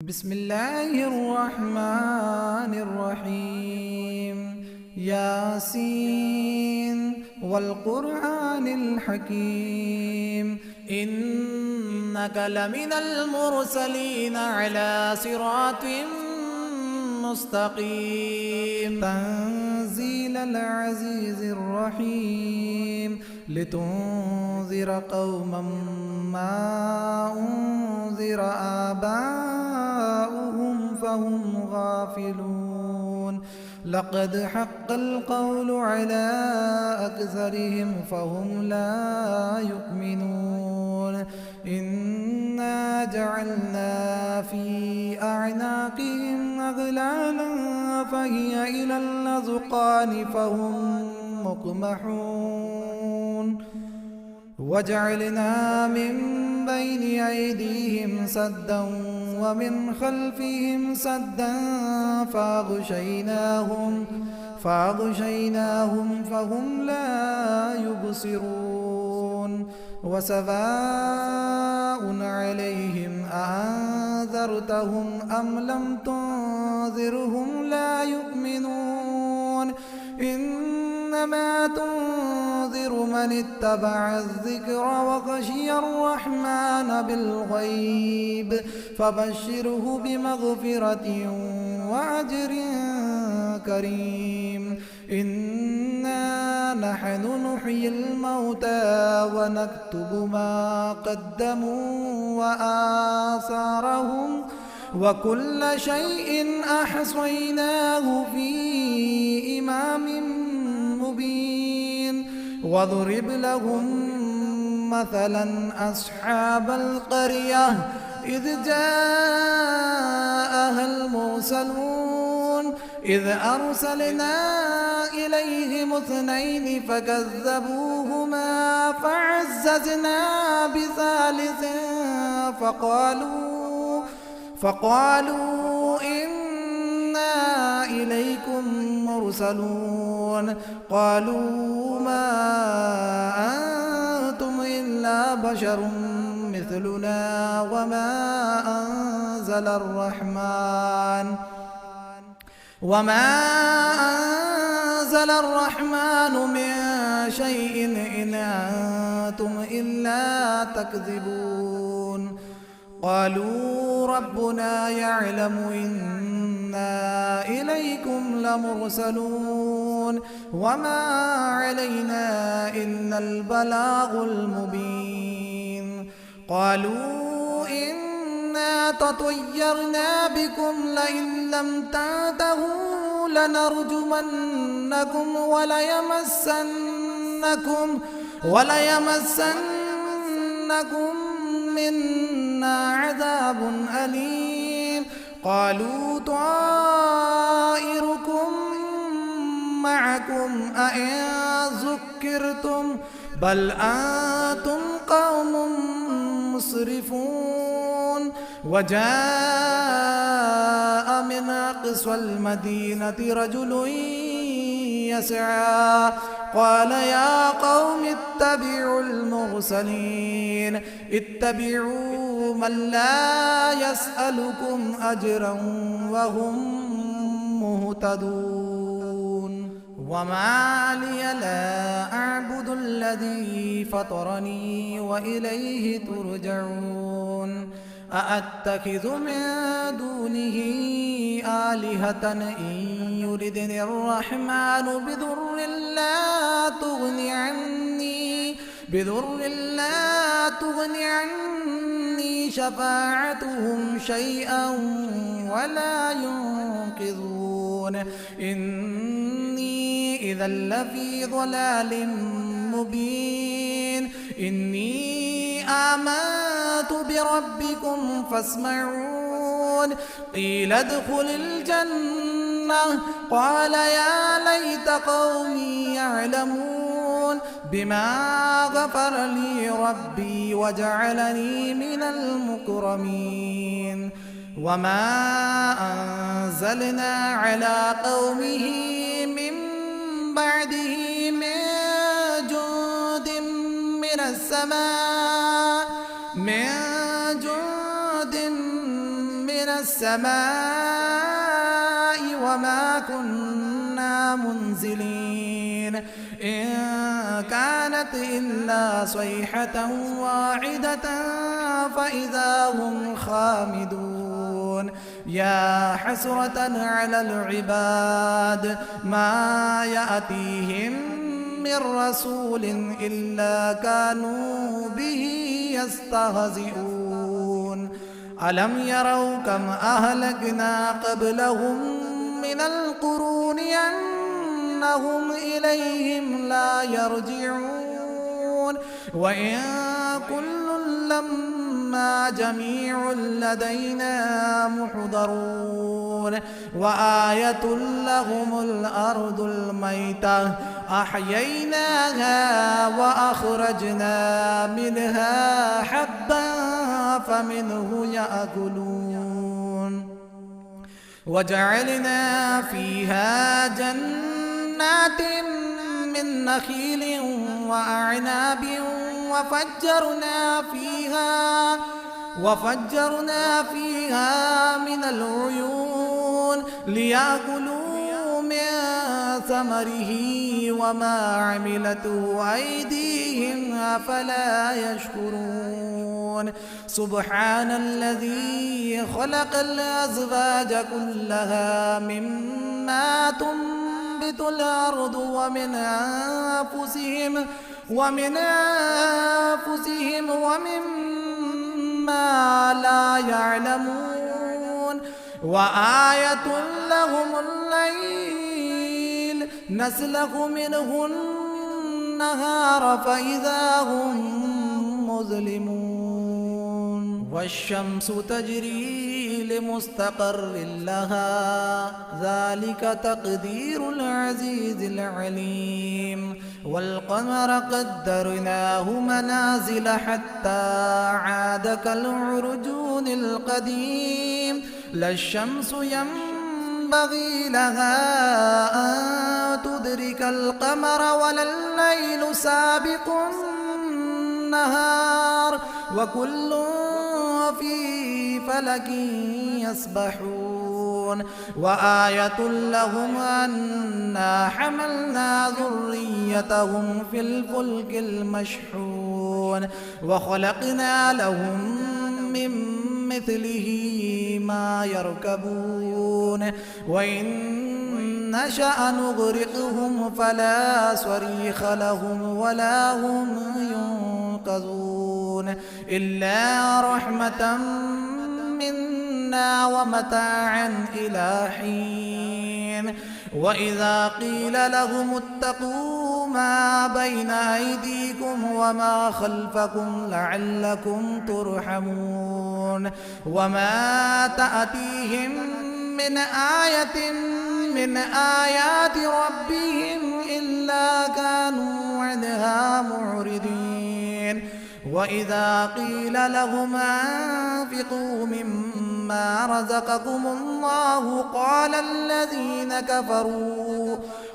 بسم الله الرحمن الرحيم. ياسين والقرآن الحكيم إنك لمن المرسلين على صراط مستقيم. تنزيل العزيز الرحيم لتنذر قوما ما أنذر آباؤهم فهم غافلون. لقد حق القول على أكثرهم فهم لا يؤمنون. إنا جعلنا في أعناقهم أغلالا فهي إلى الأذقان فهم مقمحون. وجعلنا من بين أيديهم سدا ومن خلفهم سدا فأغشيناهم فهم لا يبصرون. وسواء عليهم أأنذرتهم أم لم تنذرهم لا يؤمنون. إنما تنذر من اتبع الذكر وخشي الرحمن بالغيب فبشره بمغفرة وأجر كريم. إنا نحن نحيي الموتى ونكتب ما قدموا وآثارهم وكل شيء أحصيناه في إمام مبين. واضرب لهم مثلا أصحاب القرية إذ جاءها المرسلون إذ أرسلنا إليهم اثنين فكذبوهما فعززنا بثالث فقالوا إنا إليكم مرسلون. قالوا ما أنتم إلا بشر مثلنا وما أنزل الرحمن من شيء إن أنتم إلا تكذبون. قالوا ربنا يعلم إنا إليكم لمرسلون وما علينا إلا البلاغ المبين. قالوا إنا تطيرنا بكم لئن لم تنتهوا لنرجمنكم وليمسنكم منا عذاب أليم. قالوا طائركم معكم أئن ذكرتم بل أنتم قوم مسرفون. وجاء من أقصى المدينة رجل يسعى قال يا قوم اتبعوا المرسلين اتبعوا من لا يسألكم أجرا وهم مهتدون. وما لي لا أعبد الذي فطرني وإليه ترجعون. أأتخذ من دونه آلهة إن يردني الرحمن بضر لا تغني عني شفاعتهم شيئا ولا ينقذون. إني إذا لفي ضلال مبين. إني آمنت بربكم فاسمعون. قيل ادخل الجنة قال يا ليت قومي يعلمون بما غفر لي ربي وجعلني من المكرمين. وما أنزلنا على قومه من بعده من جند من السماء السماء وما كنا منزلين إن كانت إلا صيحة واحدة فإذا هم خامدون يا حسرة على العباد ما يأتيهم من رسول إلا كانوا به يستهزئون ألم يروا كم أهلكنا قبلهم من القرون أنهم إليهم لا يرجعون وإن كل لما جميع لدينا محضرون وآية لهم الأرض الميتة أحييناها وأخرجنا منها حبا فمنه يأكلون وجعلنا فيها جنات من نخيل وأعناب وفجرنا فيها من العيون ليأكلوا من ثمره وما عملته أيديهم أفلا يشكرون سبحان الذي خلق الأزواج كلها مما تنبت الأرض ومن أنفسهم ومما لا يعلمون وآية لهم الليل نسلخ منه النهار فإذا هم مظلمون والشمس تجري لمستقر لها ذلك تقدير العزيز العليم والقمر قدرناه منازل حتى عاد كالعرجون القديم لا الشمس ينبغي لها أن تدرك القمر ولا الليل سابق النهار وكل في فلك يسبحون وآية لهم أنا حملنا ذريتهم في الفلك المشحون وخلقنا لهم من مثله ما يركبون وإن نشأ نغرقهم فلا صريخ لهم ولا هم ينقذون إلا رحمة منا ومتاعا إلى حين وإذا قيل لهم اتقوا ما بين أيديكم وما خلفكم لعلكم ترحمون وما تأتيهم من آية من آيات ربهم إلا كانوا عنها معرضين وإذا قيل لهم أنفقوا مما رزقكم الله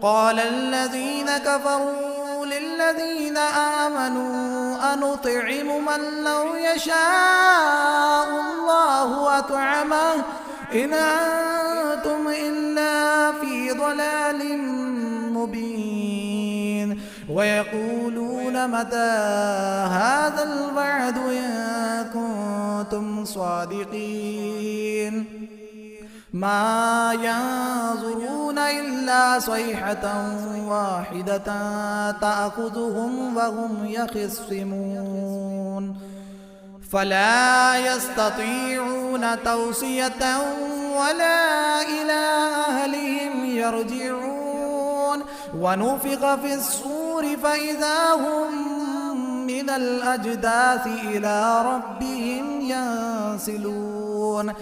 قال الذين كفروا للذين آمنوا أنطعم من لو يشاء الله أطعمه إن أنتم إلا في ضلال مبين ويقولون متى هذا الوعد إن كنتم صادقين ما ينظرون إلا صيحة واحدة تأخذهم وهم يخصمون فلا يستطيعون توصية ولا إلى أهلهم يرجعون ونفخ في الصور فإذا هم من الأجداث إلى ربهم ينسلون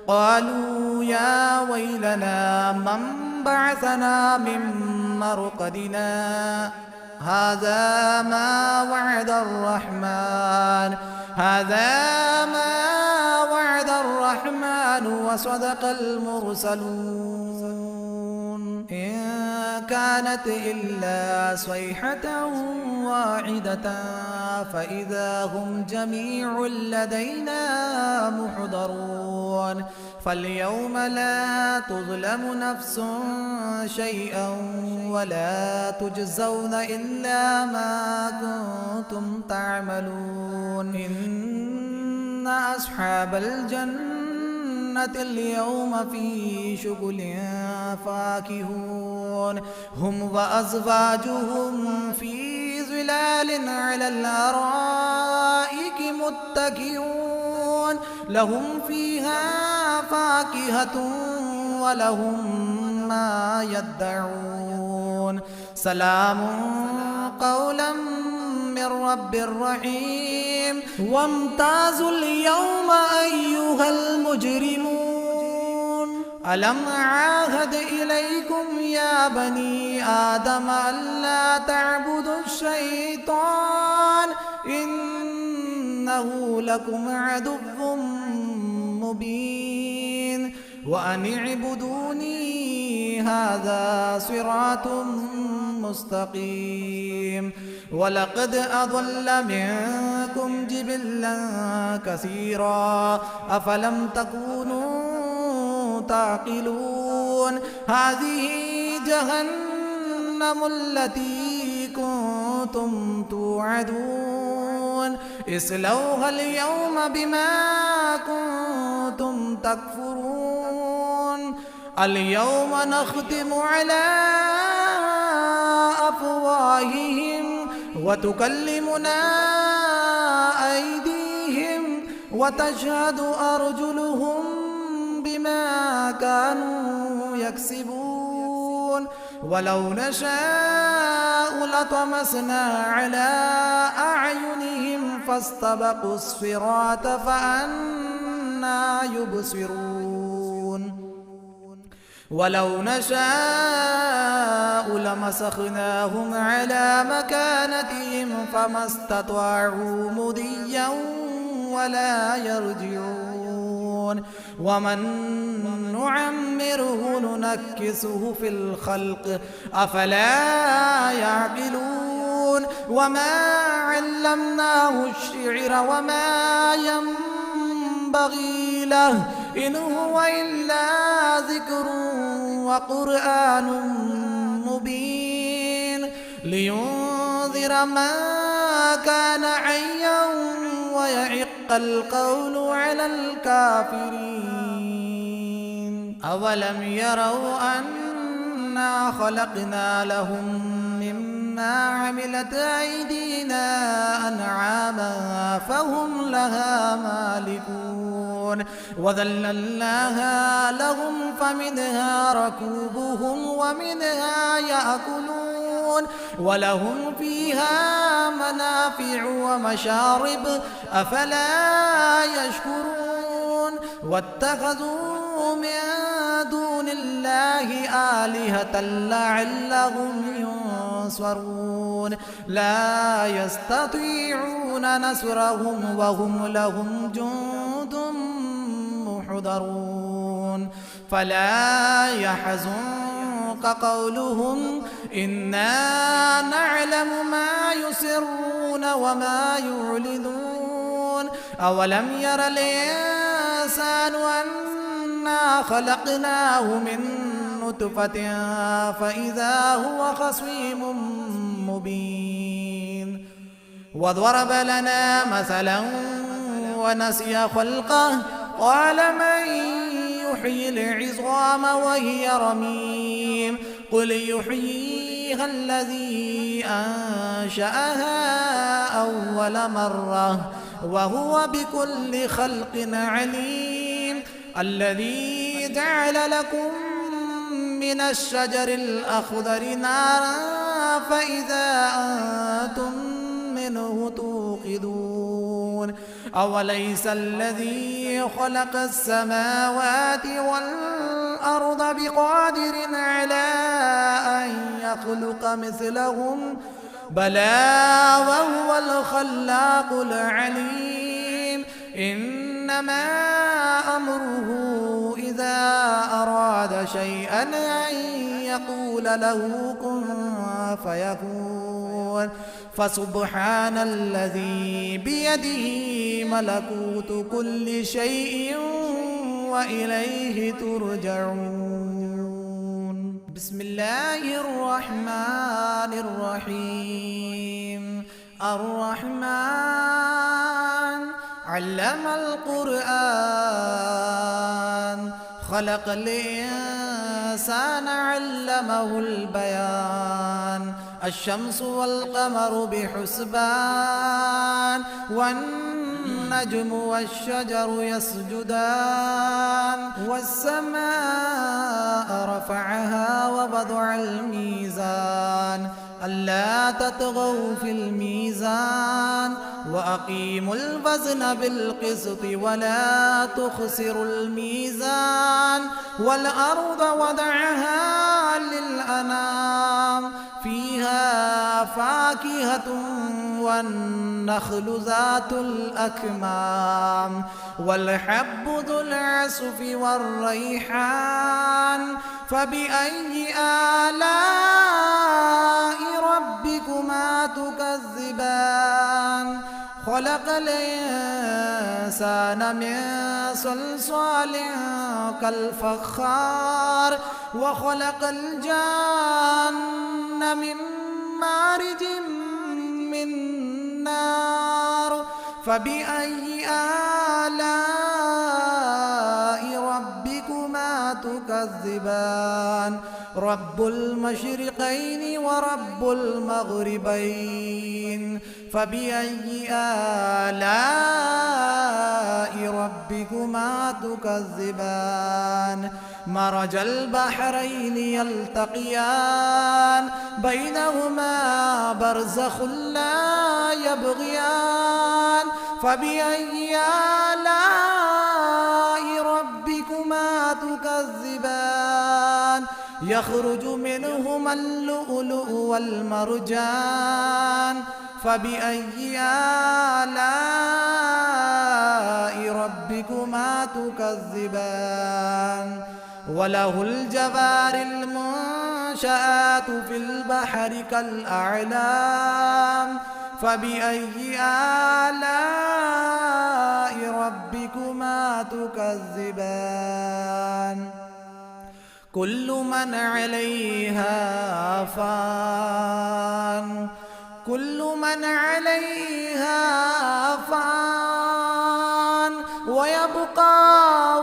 قالوا يا ويلنا من بعثنا من مرقدنا هذا ما وعد الرحمن وصدق المرسلون إن كانت إلا صيحة واحدة فإذا هم جميع لدينا محضرون فاليوم لا تظلم نفس شيئا ولا تجزون إلا ما كنتم تعملون إن أصحاب الجنة اليوم في شغل فاكهون هم وأزواجهم في ظلال على الأرائك متكئون لهم فيها فاكهة ولهم ما يدعون سلام قولا من رب رحيم وامتازوا اليوم أيها المجرمون ألم أعاهد إليكم يا بني آدم ألا تعبدوا الشيطان إنه لكم عدو مبين وأن اعبدوني هذا صراط مستقيم ولقد أضل منكم جبلا كثيرا أفلم تكونوا تعقلون هذه جهنم التي كنتم توعدون اصلوها اليوم بما كنتم تكفرون اليوم نختم على أفواههم وتكلمنا أيديهم وتشهد أرجلهم بما كانوا يكسبون ولو نشاء لطمسنا على أعينهم فاستبقوا الصراط فأنى يبصرون ولو نشاء لمسخناهم على مكانتهم فما استطاعوا مضيا ولا يرجعون ومن نعمره ننكسه في الخلق أفلا يعقلون وما علمناه الشعر وما ينبغي له إن هو إلا ذكر وقرآن مبين لينذر من كان حيا ويحق القول على الكافرين أولم يروا أنا خلقنا لهم مما عملت أيدينا أنعاما فهم لها مالكون وذللناها لهم فمنها ركوبهم ومنها يأكلون ولهم فيها منافع ومشارب أفلا يشكرون واتخذوا من دون الله آلهة لعلهم ينصرون لا يستطيعون نصرهم وهم لهم جند محضرون فلا يحزنك قولهم إنا نعلم ما يسرون وما يعلنون أولم ير الإنسان أنا خلقناه من نطفة فإذا هو خصيم مبين وضرب لنا مثلا ونسي خلقه قال من يحيي العظام وهي رميم قل يحييها الذي أنشأها أول مرة وهو بكل خلق عليم الذي جعل لكم من الشجر الأخضر نارا فإذا أنتم منه توقدون أوليس الذي خلق السماوات والأرض بقادر على أن يخلق مثلهم بلى وهو الخلاق العليم إنما أمره إذا أراد شيئا أن يقول له كن فيكون فسبحان الذي بيده ملكوت كل شيء وإليه ترجعون. بسم الله الرحمن الرحيم. الرحمن علم القرآن خلق الإنسان علمه البيان. الشمس والقمر بحسبان والنجم والشجر يسجدان. والسماء رفعها ووضع الميزان ألا تطغوا في الميزان وأقيموا الوزن بالقسط ولا تخسروا الميزان. والأرض وضعها للأنام فيها فاكهة والنخل ذات الأكمام والحب ذو العصف والريحان. فبأي آلاء ربكما تكذبان؟ خلق الإنسان من صلصال كالفخار وخلق الجان من مارج من نار. فبأي آلاء ربكما تكذبان؟ رب المشرقين ورب المغربين. فبأي آلاء ربكما تكذبان؟ مرج البحرين يلتقيان بينهما برزخ لا يبغيان. فبأي آلاء ربكما تكذبان؟ يخرج منهما اللؤلؤ والمرجان. فبأي آلاء ربكما تكذبان؟ وله الجوار المنشآت في البحر كالأعلام. فبأي آلاء ربكما تكذبان؟ كل من عليها فان. كل من عليها فان ويبقى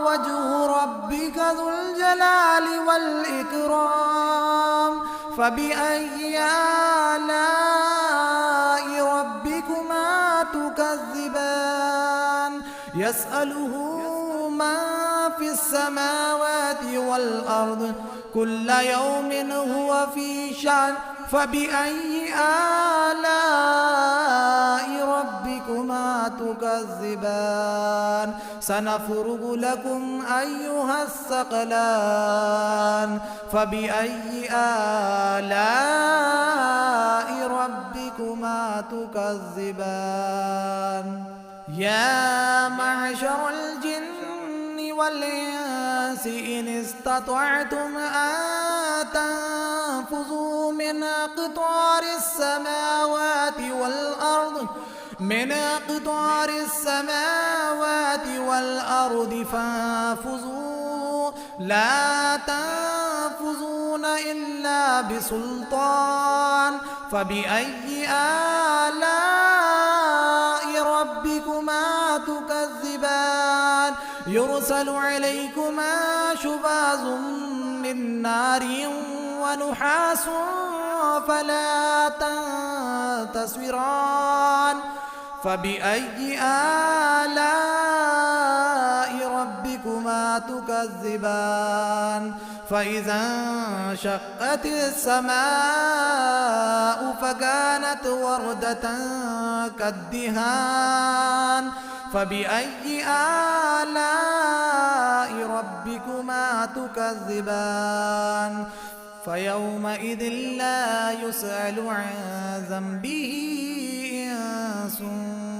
وجه ربك ذو الجلال والإكرام. فبأي آلاء ربكما تكذبان؟ يسأله من في السماوات والأرض كل يوم هو في شأن. فبأي آلاء ربكما تكذبان؟ سنفرغ لكم أيها الثقلان. فبأي آلاء ربكما تكذبان؟ يا معشر الجن والإنس إن استطعتم أن تنفذوا من أقطار السماوات والأرض فانفذوا لا تنفذون إلا بسلطان. فبأي آلاء ربكما تكذبان؟ يرسل عليكما شواظ من نار ونحاس فلا تنتصران. فبأي آلاء ربكما تكذبان؟ فإذا انشقت السماء فكانت وردة كالدهان. فبأي آلاء ربكما تكذبان؟ فيومئذ لا يسأل عن ذنبه إنس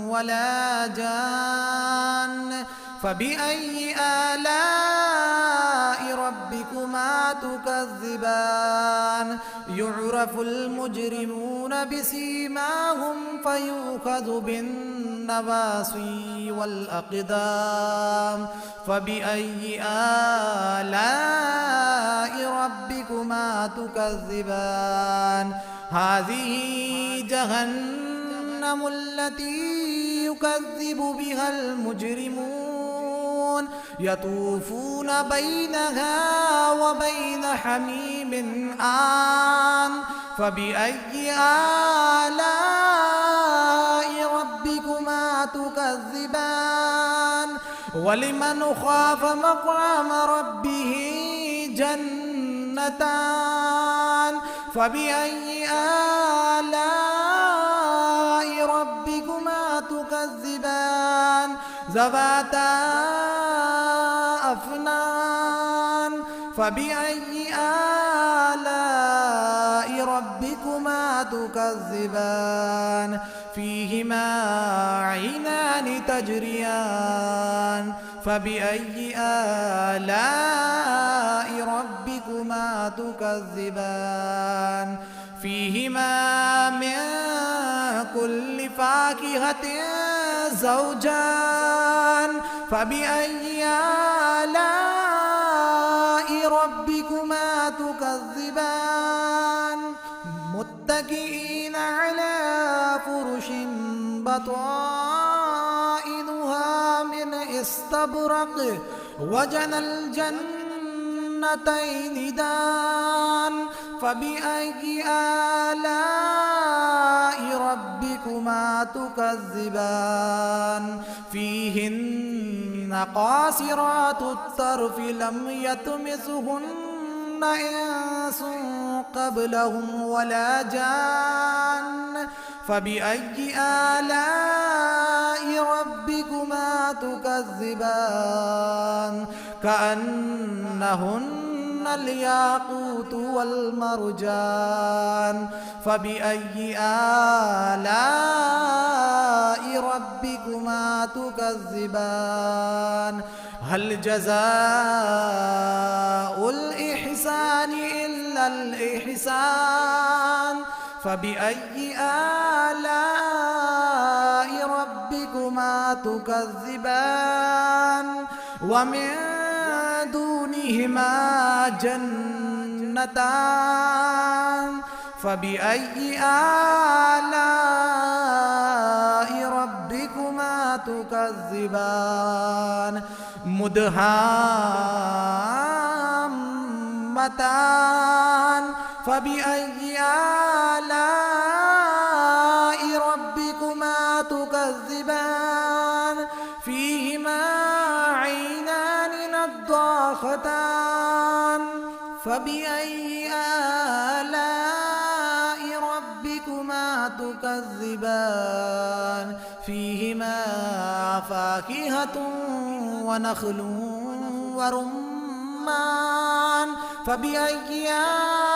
ولا جان. فبأي آلاء ربكما تكذبان؟ يعرف المجرمون بسيماهم فيؤخذ بالنواصي والأقدام فبأي آلاء ربكما تكذبان هذه جهنم التي يكذب بها المجرمون يطوفون بينها وبين حميم آن فبأي آلاء ربكما تكذبان ولمن خاف مقام ربه جنتان فبأي آلاء ربكما تكذبان ذواتا أفنان فبأي آلاء ربكما تكذبان فيهما عينان تجريان فبأي آلاء ربكما تكذبان فيهما من كل فاكهة زوجان فبأي آلاء ربكما تكذبان متكئين على فرش بطائنها من استبرق وجنى الجنتين دان فبأي آلاء ربكما تكذبان فيهن قاصرات الطرف لم يطمثهن إنس قبلهم ولا جان فبأي آلاء ربكما تكذبان كأنهن الياقوت والمرجان فبأي آلاء ربكما تكذبان هل جزاء الإحسان إلا الإحسان فبأي آلاء ربكما تكذبان ومن دونهما جنتان فبأي آلاء ربكما تكذبان مدهامتان فبأي آلاء ربكما تكذبان فيهما عينان نضاختان فبأي آلاء ربكما تكذبان فيهما فاكهة ونخل ورمان فبأي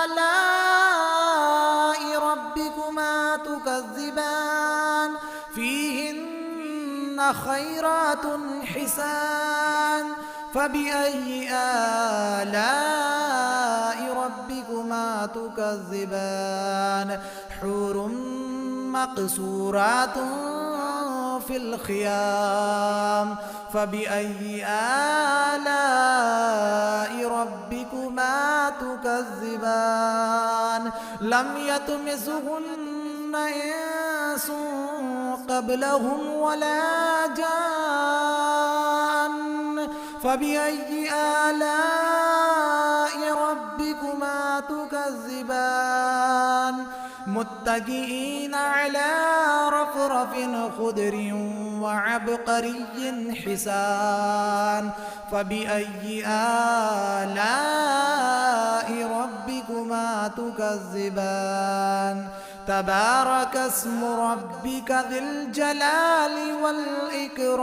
آلاء ربكما تكذبان فيهن خيرات حسان فبأي آلاء ربكما تكذبان حور مقصورات في الخيام فبأي آلاء ربكما تكذبان لم يطمثهن إنس قبلهم ولا جان فبأي آلاء ربكما تكذبان متكئين على رفرف خضر وعبقري حسان فبأي آلاء ربكما تكذبان تبارك اسم ربك ذي الجلال والإكرام.